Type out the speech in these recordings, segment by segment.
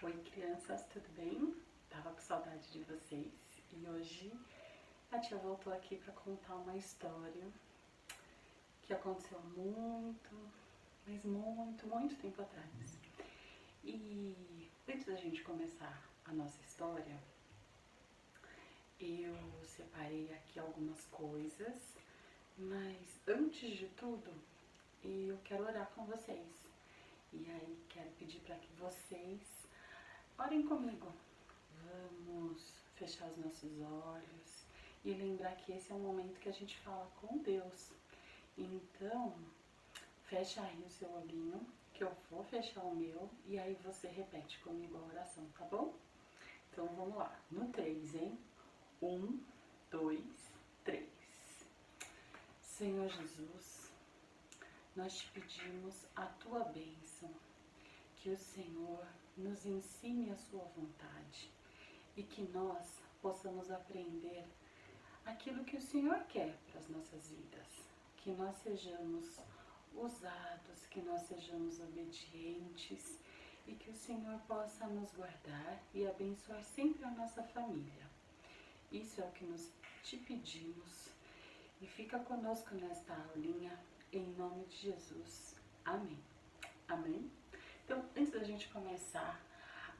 Oi crianças, tudo bem? Tava com saudade de vocês e hoje a tia voltou aqui para contar uma história que aconteceu mas muito tempo atrás. E antes da gente começar a nossa história, eu separei aqui algumas coisas, mas antes de tudo, eu quero orar com vocês. E aí quero pedir para que vocês orem comigo. Vamos fechar os nossos olhos e lembrar que esse é um momento que a gente fala com Deus. Então, fecha aí o seu olhinho, que eu vou fechar o meu e aí você repete comigo a oração, tá bom? Então vamos lá, no 3, hein? 1, 2, 3. Senhor Jesus, nós te pedimos a tua bênção, que o Senhor nos ensine a sua vontade e que nós possamos aprender aquilo que o Senhor quer para as nossas vidas, que nós sejamos usados, que nós sejamos obedientes e que o Senhor possa nos guardar e abençoar sempre a nossa família. Isso é o que nós te pedimos e fica conosco nesta aulinha, em nome de Jesus. Amém. Amém? Então, antes da gente começar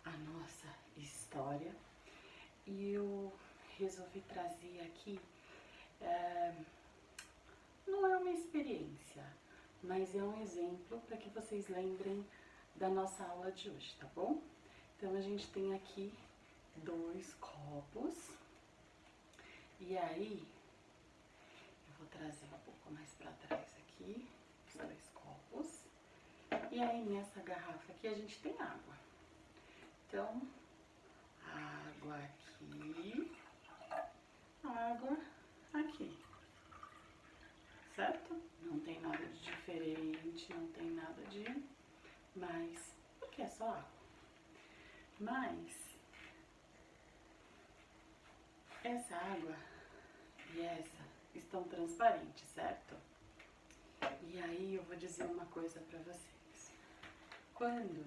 a nossa história, eu resolvi trazer aqui, não é uma experiência, mas é um exemplo para que vocês lembrem da nossa aula de hoje, tá bom? Então a gente tem aqui 2 copos, e aí eu vou trazer um pouco mais para trás aqui, os 2 copos, e aí nessa garrafa aqui a gente tem água. Então, água aqui, água aqui, certo? Não tem nada de diferente, não tem nada de mais, porque é só água. Mas essa água e essa estão transparentes, certo? E aí eu vou dizer uma coisa para vocês. Quando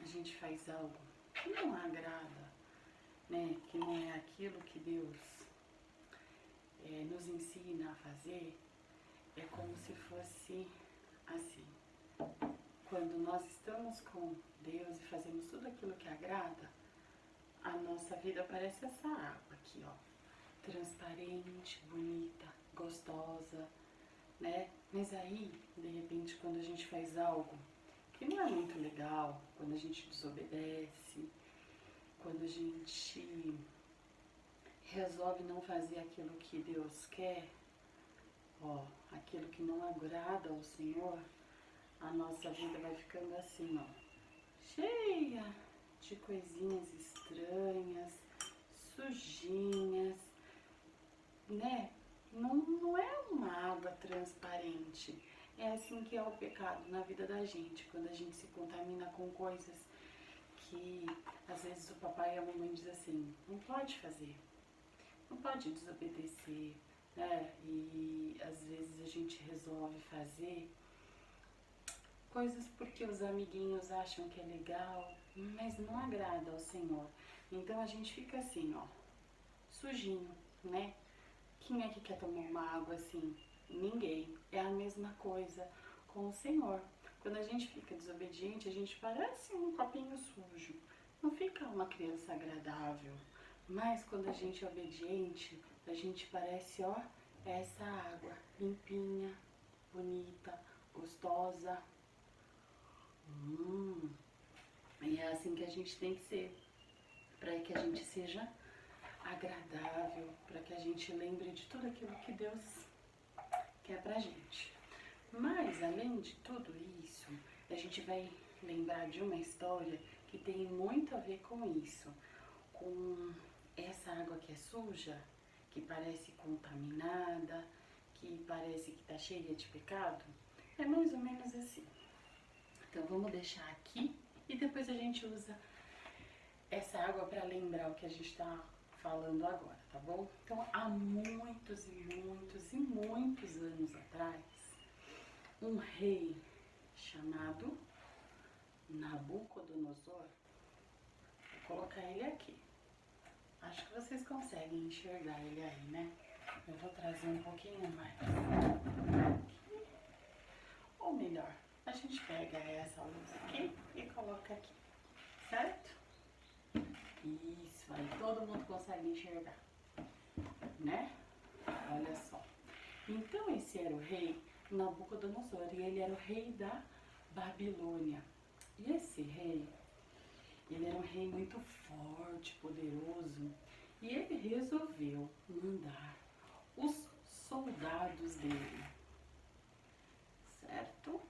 a gente faz algo que não agrada, né, que não é aquilo que Deus nos ensina a fazer, é como se fosse assim. Quando nós estamos com Deus e fazemos tudo aquilo que agrada, a nossa vida parece essa água aqui, ó, transparente, bonita, gostosa, né? Mas aí, de repente, quando a gente faz algo que não é muito legal, quando a gente desobedece, quando a gente resolve não fazer aquilo que Deus quer, ó, aquilo que não agrada ao Senhor, a nossa vida vai ficando assim, ó, cheia de coisinhas estranhas, sujinhas, né? Não é uma água transparente. É assim que é o pecado na vida da gente, quando a gente se contamina com coisas que às vezes o papai e a mamãe dizem assim, não pode fazer, não pode desobedecer, né? E às vezes a gente resolve fazer coisas porque os amiguinhos acham que é legal, mas não agrada ao Senhor. Então a gente fica assim, ó, sujinho, né? Quem é que quer tomar uma água assim? Ninguém. É a mesma coisa com o Senhor. Quando a gente fica desobediente, a gente parece um copinho sujo. Não fica uma criança agradável. Mas quando a gente é obediente, a gente parece, ó, essa água limpinha, bonita, gostosa. E é assim que a gente tem que ser, para que a gente seja agradável, para que a gente lembre de tudo aquilo que Deus quer pra gente. Mas, além de tudo isso, a gente vai lembrar de uma história que tem muito a ver com isso, com essa água que é suja, que parece contaminada, que parece que está cheia de pecado. É mais ou menos assim. Então vamos deixar aqui e depois a gente usa essa água para lembrar o que a gente está falando agora, tá bom? Então, há muitos anos atrás, um rei chamado Nabucodonosor, colocar ele aqui. Acho que vocês conseguem enxergar ele aí, né? Eu vou trazer um pouquinho mais. Ou melhor, a gente pega essa luz aqui e coloca aqui, certo? Isso, aí todo mundo consegue enxergar, né? Olha só. Então esse era o rei Nabucodonosor e ele era o rei da Babilônia. E esse rei, ele era um rei muito forte, poderoso, e ele resolveu mandar os soldados dele, certo?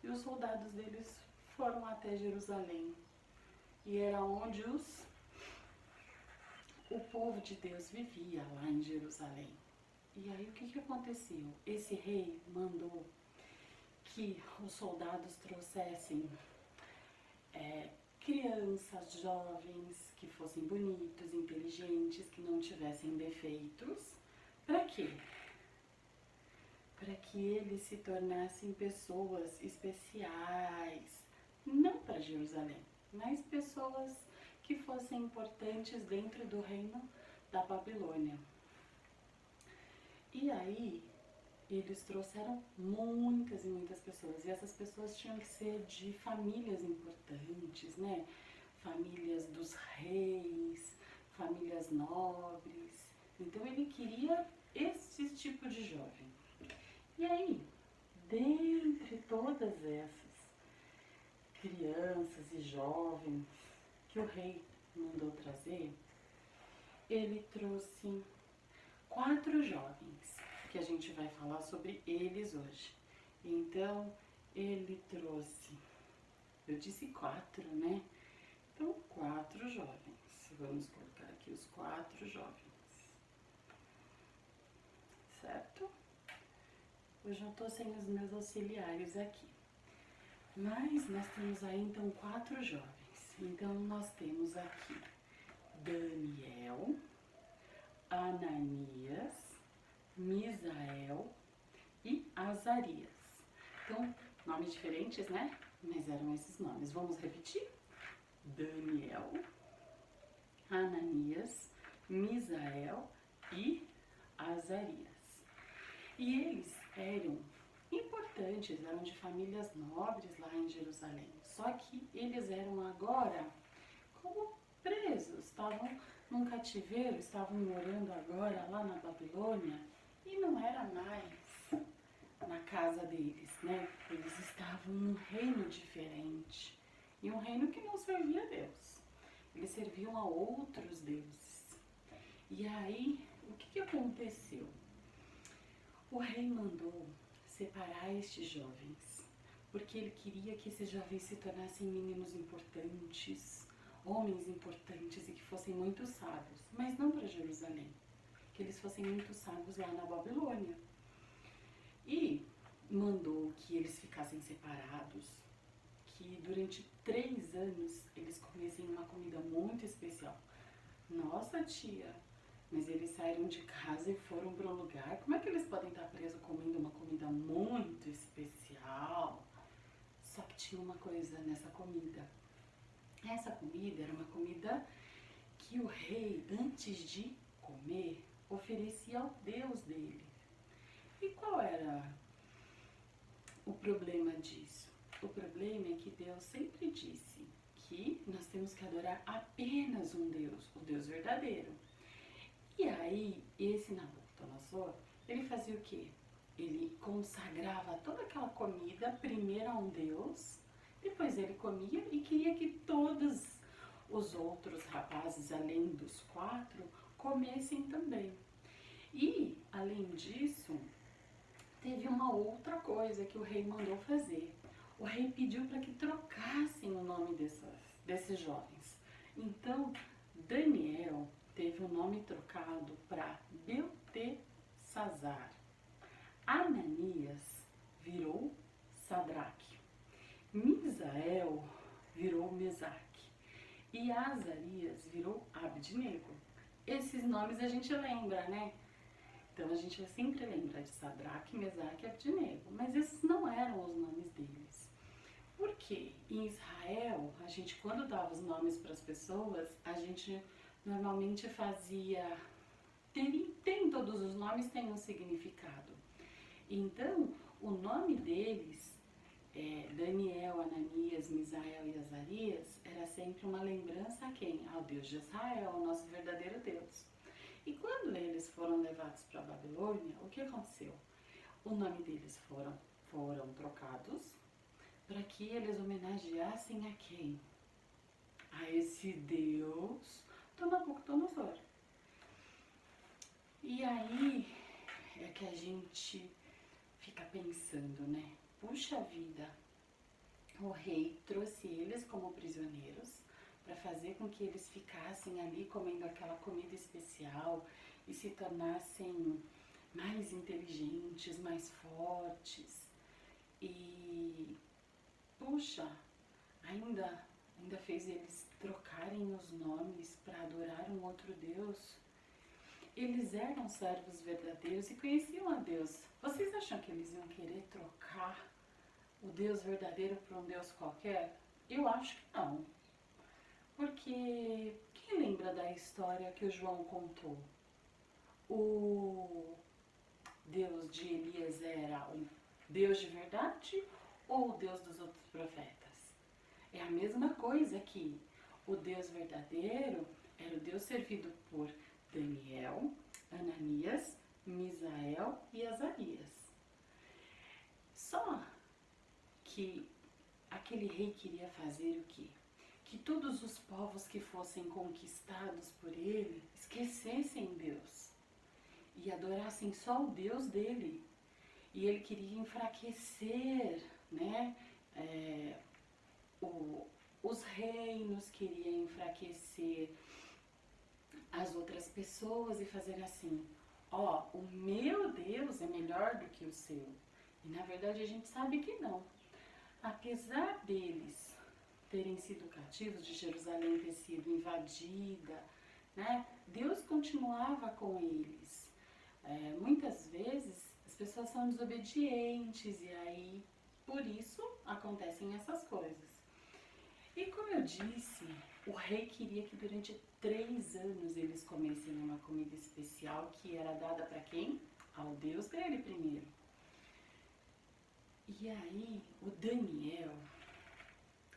E os soldados deles foram até Jerusalém, e era onde o povo de Deus vivia, lá em Jerusalém. E aí o que aconteceu? Esse rei mandou que os soldados trouxessem crianças, jovens, que fossem bonitos, inteligentes, que não tivessem defeitos. Para quê? Para que eles se tornassem pessoas especiais, não para Jerusalém, mas pessoas que fossem importantes dentro do reino da Babilônia. E aí, eles trouxeram muitas e muitas pessoas, e essas pessoas tinham que ser de famílias importantes, né? Famílias dos reis, famílias nobres. Então ele queria esse tipo de jovem. E aí, dentre todas essas crianças e jovens que o rei mandou trazer, ele trouxe 4 jovens, que a gente vai falar sobre eles hoje. Então, ele trouxe, eu disse 4, né? Então, 4 jovens. Vamos colocar aqui os 4 jovens. Certo? Hoje eu tô sem os meus auxiliares aqui. Mas nós temos aí, então, 4 jovens. Então, nós temos aqui Daniel, Ananias, Misael e Azarias. Então, nomes diferentes, né? Mas eram esses nomes. Vamos repetir? Daniel, Ananias, Misael e Azarias. E eles eram importantes, eram de famílias nobres lá em Jerusalém. Só que eles eram agora como presos, estavam num cativeiro, estavam morando agora lá na Babilônia e não era mais na casa deles, né? Eles estavam num reino diferente e um reino que não servia a Deus. Eles serviam a outros deuses. E aí, o que aconteceu? O rei mandou separar estes jovens, porque ele queria que esses jovens se tornassem meninos importantes, homens importantes e que fossem muito sábios, mas não para Jerusalém, que eles fossem muito sábios lá na Babilônia. E mandou que eles ficassem separados, que durante 3 anos eles comessem uma comida muito especial. Nossa, tia, mas eles saíram de casa e foram para um lugar, como é que eles podem estar presos comendo uma comida muito especial? Só que tinha uma coisa nessa comida. Essa comida era uma comida que o rei, antes de comer, oferecia ao Deus dele. E qual era o problema disso? O problema é que Deus sempre disse que nós temos que adorar apenas um Deus, o Deus verdadeiro. E aí, esse Nabucodonosor, ele fazia o quê? Ele consagrava toda aquela comida primeiro a um Deus, depois ele comia e queria que todos os outros rapazes, além dos 4, comessem também. E, além disso, teve uma outra coisa que o rei mandou fazer. O rei pediu para que trocassem o nome desses jovens. Então, Daniel teve o nome trocado para Beltesazar. Ananias virou Sadraque. Misael virou Mesaque. E Azarias virou Abednego. Esses nomes a gente lembra, né? Então a gente sempre lembra de Sadraque, Mesaque e Abednego. Mas esses não eram os nomes deles. Porque em Israel, a gente quando dava os nomes para as pessoas, a gente normalmente fazia... Tem todos os nomes têm um significado. Então, o nome deles, Daniel, Ananias, Misael e Azarias, era sempre uma lembrança a quem? Ao Deus de Israel, ao nosso verdadeiro Deus. E quando eles foram levados para a Babilônia, o que aconteceu? O nome deles foram trocados para que eles homenageassem a quem? A esse Deus do Nabucodonosor. E aí é que a gente fica pensando, né? Puxa vida, o rei trouxe eles como prisioneiros para fazer com que eles ficassem ali comendo aquela comida especial e se tornassem mais inteligentes, mais fortes. E, puxa, ainda fez eles trocarem os nomes para adorar um outro Deus. Eles eram servos verdadeiros e conheciam a Deus. Vocês acham que eles iam querer trocar o Deus verdadeiro por um Deus qualquer? Eu acho que não. Porque quem lembra da história que o João contou? O Deus de Elias era o Deus de verdade ou o Deus dos outros profetas? É a mesma coisa que o Deus verdadeiro era o Deus servido por Daniel, Ananias, Misael e Azarias. Só que aquele rei queria fazer o quê? Que todos os povos que fossem conquistados por ele esquecessem Deus e adorassem só o Deus dele. E ele queria enfraquecer, né? Os reinos, queria enfraquecer as outras pessoas e fazer assim, ó, o meu Deus é melhor do que o seu. E na verdade a gente sabe que não. Apesar deles terem sido cativos, de Jerusalém ter sido invadida, né, Deus continuava com eles. Muitas vezes as pessoas são desobedientes e aí por isso acontecem essas coisas. E como eu disse, o rei queria que durante 3 anos eles comessem uma comida especial que era dada para quem? Ao Deus dele primeiro. E aí o Daniel,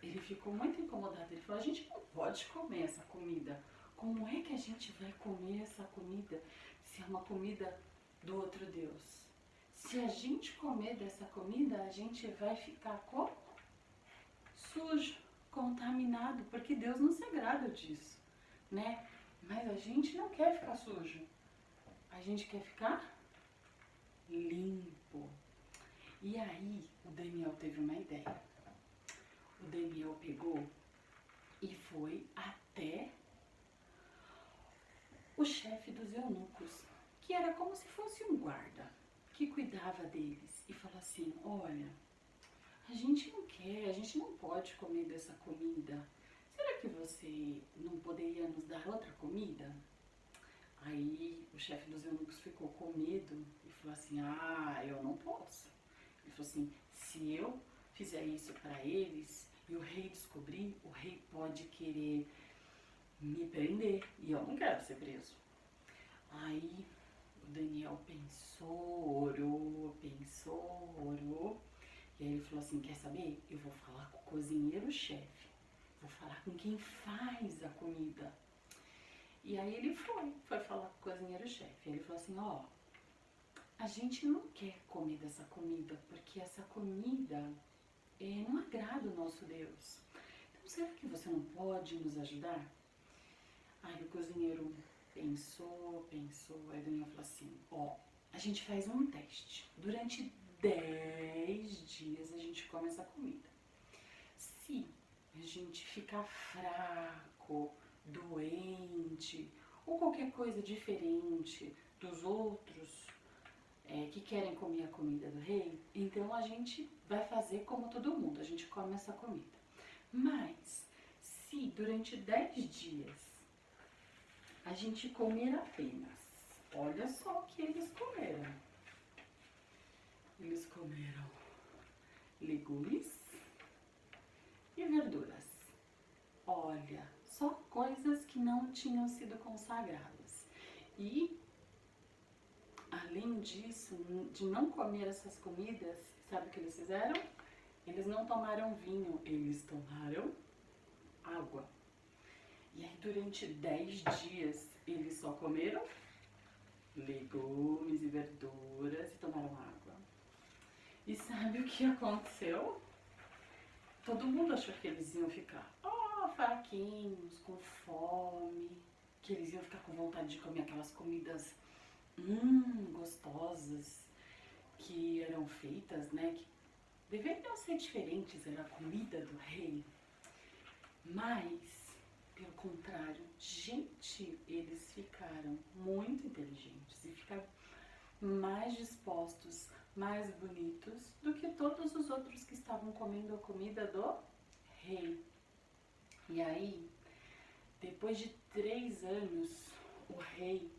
ele ficou muito incomodado. Ele falou, a gente não pode comer essa comida. Como é que a gente vai comer essa comida se é uma comida do outro Deus? Se a gente comer dessa comida, a gente vai ficar como? Sujo, contaminado, porque Deus não se agrada disso, né? Mas a gente não quer ficar sujo. A gente quer ficar limpo. E aí o Daniel teve uma ideia. O Daniel pegou e foi até o chefe dos eunucos, que era como se fosse um guarda, que cuidava deles, e falou assim, olha, a gente não quer, a gente não pode comer dessa comida. Será que você não poderia nos dar outra comida? Aí o chefe dos eunucos ficou com medo e falou assim, eu não posso. Ele falou assim, se eu fizer isso para eles e o rei descobrir, o rei pode querer me prender e eu não quero ser preso. Aí o Daniel pensou, orou. E aí ele falou assim, quer saber? Eu vou falar com o cozinheiro-chefe. Vou falar com quem faz a comida. E aí ele foi falar com o cozinheiro-chefe. Ele falou assim, a gente não quer comer dessa comida, porque essa comida não agrada o nosso Deus. Então será que você não pode nos ajudar? Aí o cozinheiro pensou, aí o Daniel falou assim, a gente faz um teste. Durante 10 dias a gente come essa comida. Se a gente ficar fraco, doente ou qualquer coisa diferente dos outros que querem comer a comida do rei, então a gente vai fazer como todo mundo, a gente come essa comida. Mas se durante 10 dias a gente comer apenas, olha só o que eles comeram. Eles comeram legumes, olha, só coisas que não tinham sido consagradas. E, além disso, de não comer essas comidas, sabe o que eles fizeram? Eles não tomaram vinho, eles tomaram água. E aí, durante 10 dias, eles só comeram legumes e verduras e tomaram água. E sabe o que aconteceu? Todo mundo achou que eles iam ficar fraquinhos, com fome, que eles iam ficar com vontade de comer aquelas comidas gostosas que eram feitas, né? Que deveriam ser diferentes, era a comida do rei. Mas, pelo contrário, gente, eles ficaram muito inteligentes e ficaram mais dispostos, mais bonitos do que todos os outros que estavam comendo a comida do rei. E aí, depois de 3 anos, o rei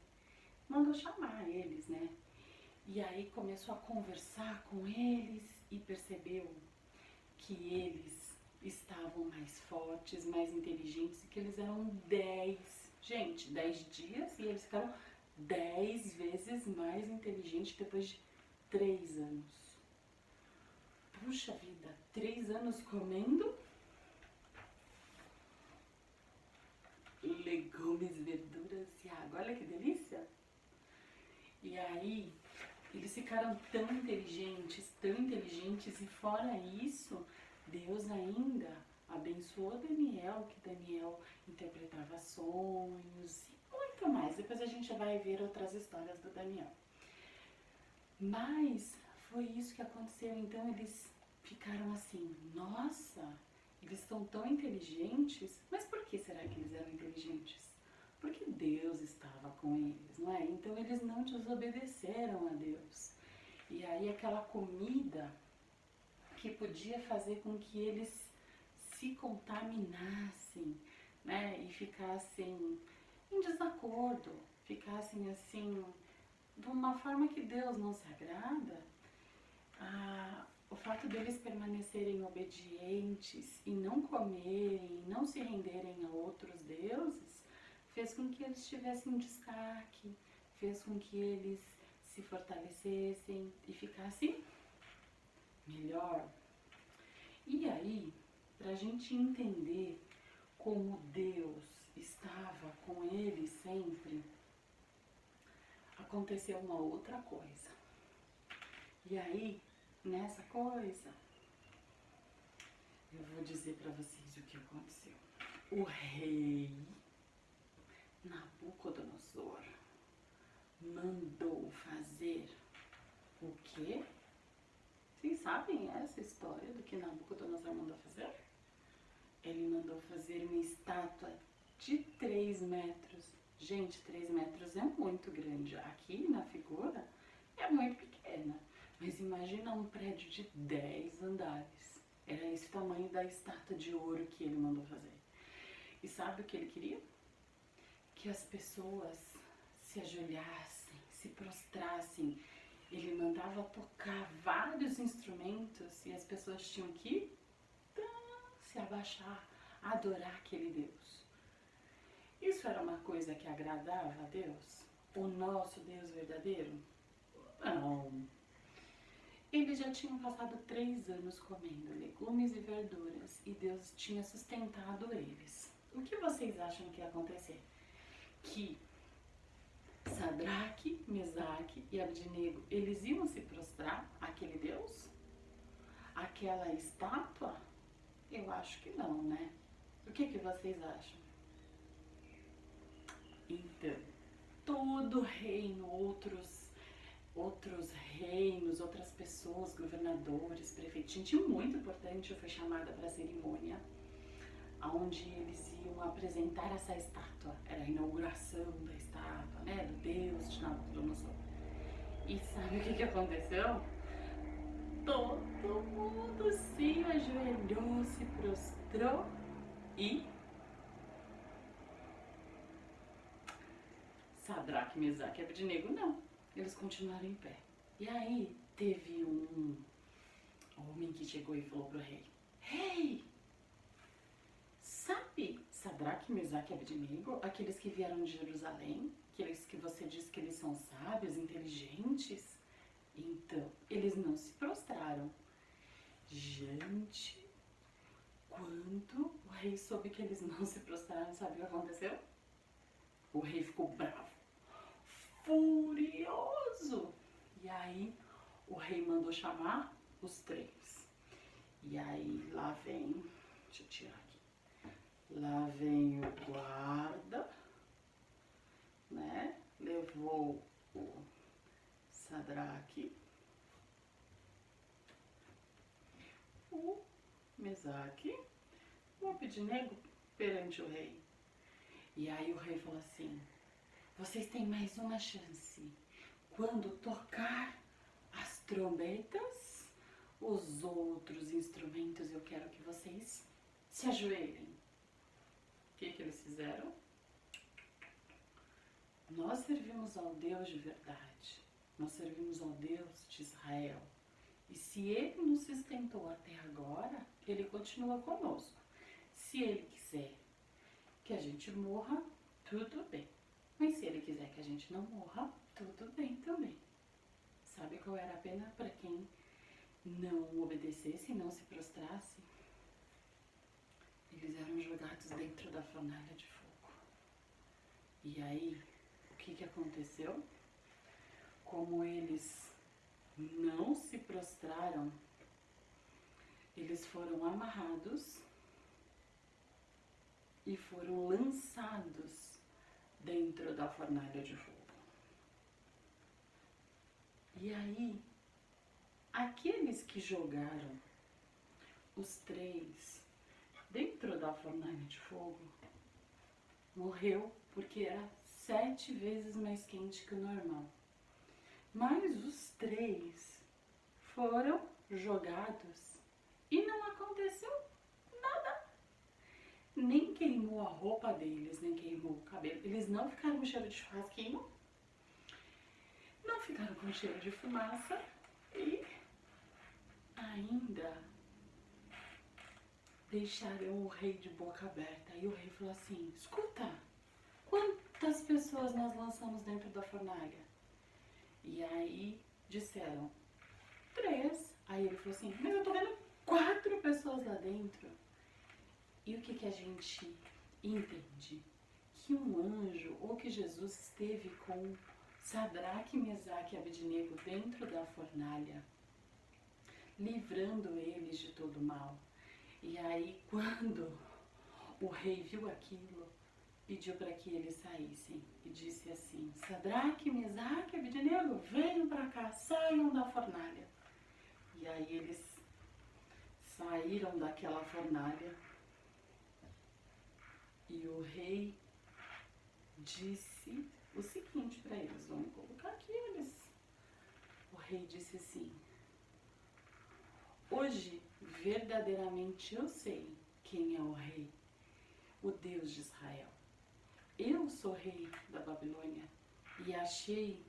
mandou chamar eles, né? E aí começou a conversar com eles e percebeu que eles estavam mais fortes, mais inteligentes, e que eles eram 10 dias, e eles ficaram 10 vezes mais inteligentes depois de 3 anos. Puxa vida, 3 anos comendo legumes, verduras e água. Olha que delícia! E aí, eles ficaram tão inteligentes, e fora isso, Deus ainda abençoou Daniel, que Daniel interpretava sonhos e muito mais. Depois a gente vai ver outras histórias do Daniel. Mas foi isso que aconteceu. Então eles ficaram assim, nossa, eles são tão inteligentes. Mas por que será que eles eram inteligentes? Porque Deus estava com eles, não é? Então eles não desobedeceram a Deus. E aí aquela comida que podia fazer com que eles se contaminassem, né? E ficassem em desacordo, ficassem assim, de uma forma que Deus não se agrada, o fato deles permanecerem obedientes e não comerem, não se renderem a outros deuses, fez com que eles tivessem destaque, fez com que eles se fortalecessem e ficassem melhor. E aí, pra gente entender como Deus estava com eles sempre, aconteceu uma outra coisa. E aí, nessa coisa, eu vou dizer pra vocês o que aconteceu. O rei Nabucodonosor mandou fazer o quê? Vocês sabem essa história do que Nabucodonosor mandou fazer? Ele mandou fazer uma estátua de 3 metros. Gente, 3 metros é muito grande. Aqui na figura é muito pequena. Mas imagina um prédio de 10 andares. Era esse o tamanho da estátua de ouro que ele mandou fazer. E sabe o que ele queria? Que as pessoas se ajoelhassem, se prostrassem. Ele mandava tocar vários instrumentos e as pessoas tinham que se abaixar, adorar aquele Deus. Isso era uma coisa que agradava a Deus? O nosso Deus verdadeiro? Não. Eles já tinham passado 3 anos comendo legumes e verduras e Deus tinha sustentado eles. O que vocês acham que ia acontecer? Que Sadraque, Mesaque e Abdinego, eles iam se prostrar àquele Deus? Aquela estátua? Eu acho que não, né? O que vocês acham? Então, todo reino, outros reinos, outras pessoas, governadores, prefeitos, gente muito importante foi chamada para a cerimônia, onde eles iam apresentar essa estátua. Era a inauguração da estátua, né, do Deus de Nabucodonosor. E sabe o que aconteceu? Todo mundo se ajoelhou, se prostrou e Sadraque, Mesaque e Abdinego não. Eles continuaram em pé. E aí teve um homem que chegou e falou pro rei: Rei, sabe Sadraque, Mesaque e Abednego, aqueles que vieram de Jerusalém, aqueles que você diz que eles são sábios, inteligentes. Então, eles não se prostraram. Gente, quando o rei soube que eles não se prostraram, sabe o que aconteceu? O rei ficou bravo, furioso. E aí, o rei mandou chamar os 3. E aí, lá vem, deixa eu tirar aqui. Lá vem o guarda, né? Levou o Sadraque, o Mesaque, o Abednego perante o rei. E aí o rei falou assim: vocês têm mais uma chance. Quando tocar as trombetas, os outros instrumentos, eu quero que vocês se ajoelhem. O que eles fizeram? Nós servimos ao Deus de verdade. Nós servimos ao Deus de Israel. E se Ele nos sustentou até agora, Ele continua conosco. Se Ele quiser que a gente morra, tudo bem. Mas se Ele quiser que a gente não morra, tudo bem também. Sabe qual era a pena para quem não obedecesse e não se prostrasse? Eles eram jogados dentro da fornalha de fogo. E aí, o que aconteceu? Como eles não se prostraram, eles foram amarrados e foram lançados dentro da fornalha de fogo. E aí, aqueles que jogaram os 3 dentro da fornalha de fogo morreu porque era 7 vezes mais quente que o normal. Mas os 3 foram jogados e não aconteceu nada. Nem queimou a roupa deles, nem queimou o cabelo. Eles não ficaram com cheiro de churrasquinho, não ficaram com cheiro de fumaça e ainda deixaram o rei de boca aberta. E o rei falou assim: escuta, quantas pessoas nós lançamos dentro da fornalha? E aí disseram 3. Aí ele falou assim: mas eu tô vendo 4 pessoas lá dentro. E o que a gente entende? Que um anjo, ou que Jesus esteve com Sadraque, Mesaque e Abednego dentro da fornalha, livrando eles de todo mal. E aí, quando o rei viu aquilo, pediu para que eles saíssem e disse assim: Sadraque, Mesaque e Abednego, venham para cá, saiam da fornalha. E aí eles saíram daquela fornalha e o rei disse o seguinte para eles, vamos colocar aqui eles. O rei disse assim: hoje verdadeiramente eu sei quem é o rei, o Deus de Israel. Eu sou rei da Babilônia e achei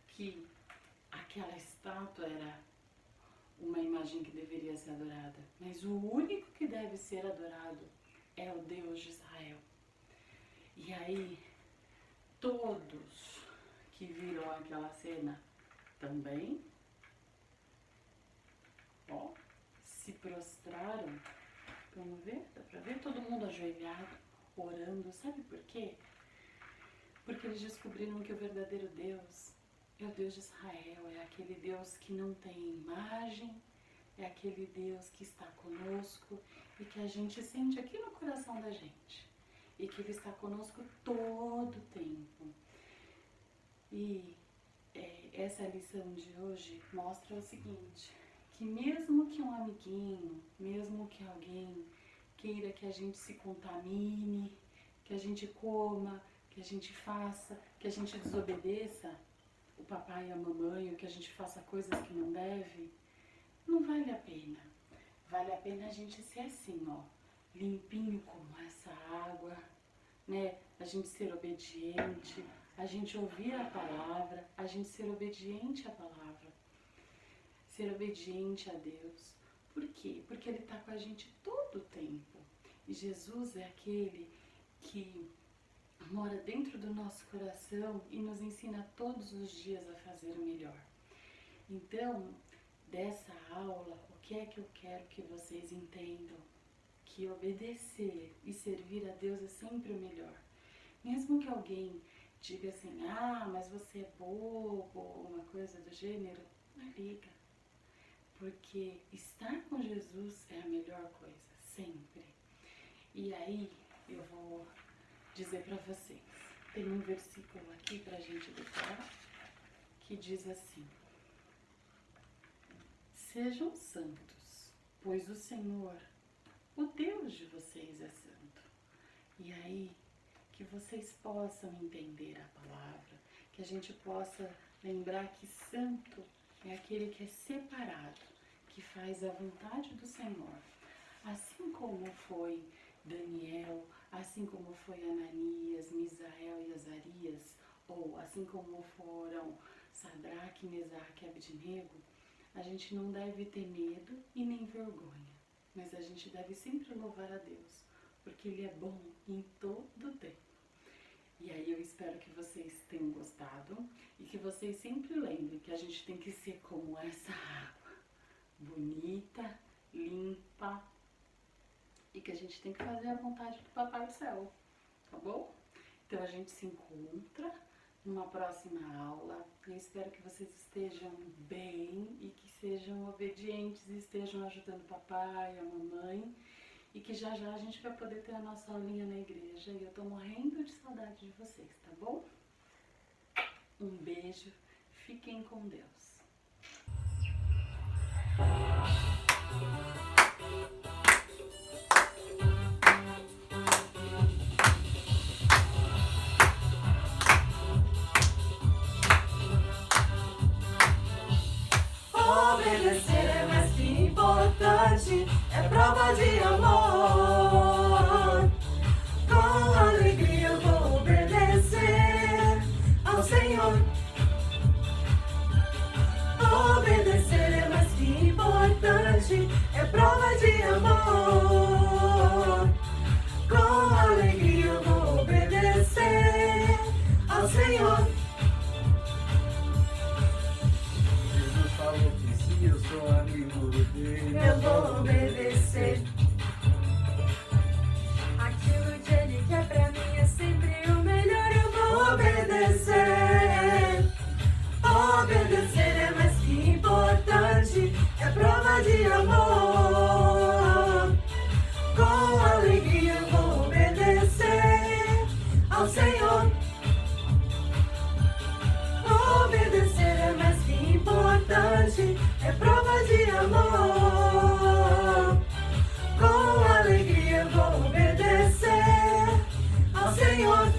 que aquela estátua era uma imagem que deveria ser adorada, mas o único que deve ser adorado é o Deus de Israel. E aí, todos que viram aquela cena também, ó, se prostraram. Vamos ver? Dá pra ver todo mundo ajoelhado, orando. Sabe por quê? Porque eles descobriram que o verdadeiro Deus é o Deus de Israel, é aquele Deus que não tem imagem, é aquele Deus que está conosco e que a gente sente aqui no coração da gente. E que Ele está conosco todo o tempo. E essa lição de hoje mostra o seguinte, que mesmo que um amiguinho, mesmo que alguém queira que a gente se contamine, que a gente coma, que a gente faça, que a gente desobedeça o papai e a mamãe, ou que a gente faça coisas que não deve, não vale a pena. Vale a pena a gente ser assim, ó, limpinho como essa água, né? A gente ser obediente, a gente ouvir a palavra, a gente ser obediente à palavra, ser obediente a Deus. Por quê? Porque Ele está com a gente todo o tempo. E Jesus é aquele que mora dentro do nosso coração e nos ensina todos os dias a fazer o melhor. Então, dessa aula, o que é que eu quero que vocês entendam? Que obedecer e servir a Deus é sempre o melhor. Mesmo que alguém diga assim, mas você é bobo, ou uma coisa do gênero, não liga. Porque estar com Jesus é a melhor coisa, sempre. E aí, eu vou dizer para vocês, tem um versículo aqui para a gente decorar, que diz assim: sejam santos, pois o Senhor, o Deus de vocês é santo. E aí, que vocês possam entender a palavra, que a gente possa lembrar que santo é aquele que é separado, que faz a vontade do Senhor. Assim como foi Daniel, assim como foi Ananias, Misael e Azarias, ou assim como foram Sadraque, Mesaque e Abednego, a gente não deve ter medo e nem vergonha, mas a gente deve sempre louvar a Deus, porque Ele é bom em todo tempo. E aí eu espero que vocês tenham gostado e que vocês sempre lembrem que a gente tem que ser como essa água, bonita, limpa, e que a gente tem que fazer a vontade do Papai do Céu, tá bom? Então a gente se encontra numa próxima aula. Eu espero que vocês estejam bem e que sejam obedientes e estejam ajudando o papai, a mamãe, e que já já a gente vai poder ter a nossa aulinha na igreja. E eu tô morrendo de saudade de vocês, tá bom? Um beijo, fiquem com Deus. Obedecer é mais que importante, é prova de amor. Com alegria eu vou obedecer ao Senhor. Obedecer é mais que importante, é prova de amor. Com alegria eu vou obedecer ao Senhor. Eu sou amigo dele, eu vou obedecer. Aquilo que Ele quer pra mim é sempre o melhor, eu vou obedecer. Obedecer é mais que importante, é prova de amor. Com alegria eu vou obedecer ao Senhor. Obedecer é mais que importante, é prova de amor. Com alegria eu vou obedecer ao Senhor.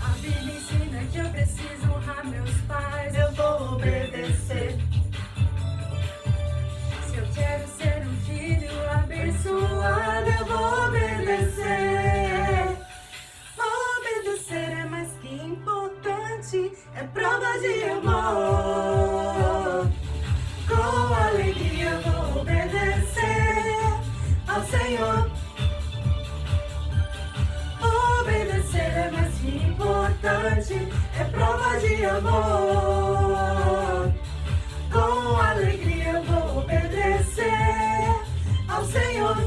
A Bíblia ensina que eu preciso honrar meus pais, eu vou obedecer. Se eu quero ser um filho abençoado, eu vou obedecer. Obedecer é mais que importante, é prova de amor. Com alegria eu vou obedecer ao Senhor. Obedecer é mais que importante, é prova de amor. Com alegria eu vou obedecer ao Senhor.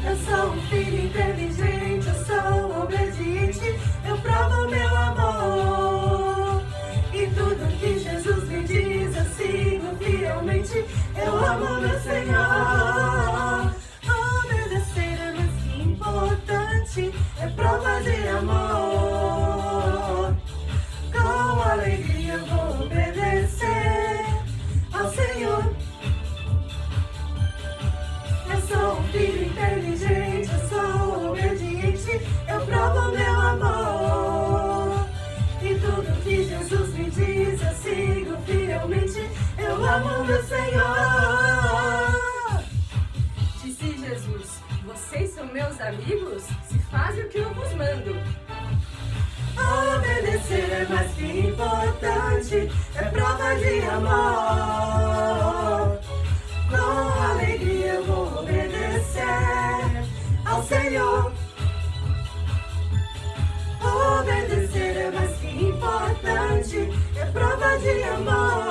Eu sou um filho inteligente, eu sou obediente, eu provo meu amor. E tudo que Jesus me diz, eu sigo fielmente, eu amo meu Senhor. Obedecer é mais que importante, é prova de amor. Com alegria eu vou obedecer ao Senhor. Eu sou um filho inteligente, eu sou obediente, eu provo meu amor. E tudo que Jesus me diz, eu sigo fielmente, eu amo meu Senhor. Disse Jesus, vocês são meus amigos, se fazem o que eu vos mando. Obedecer é mais que importante, é prova de amor. Com alegria eu vou obedecer prova de amor.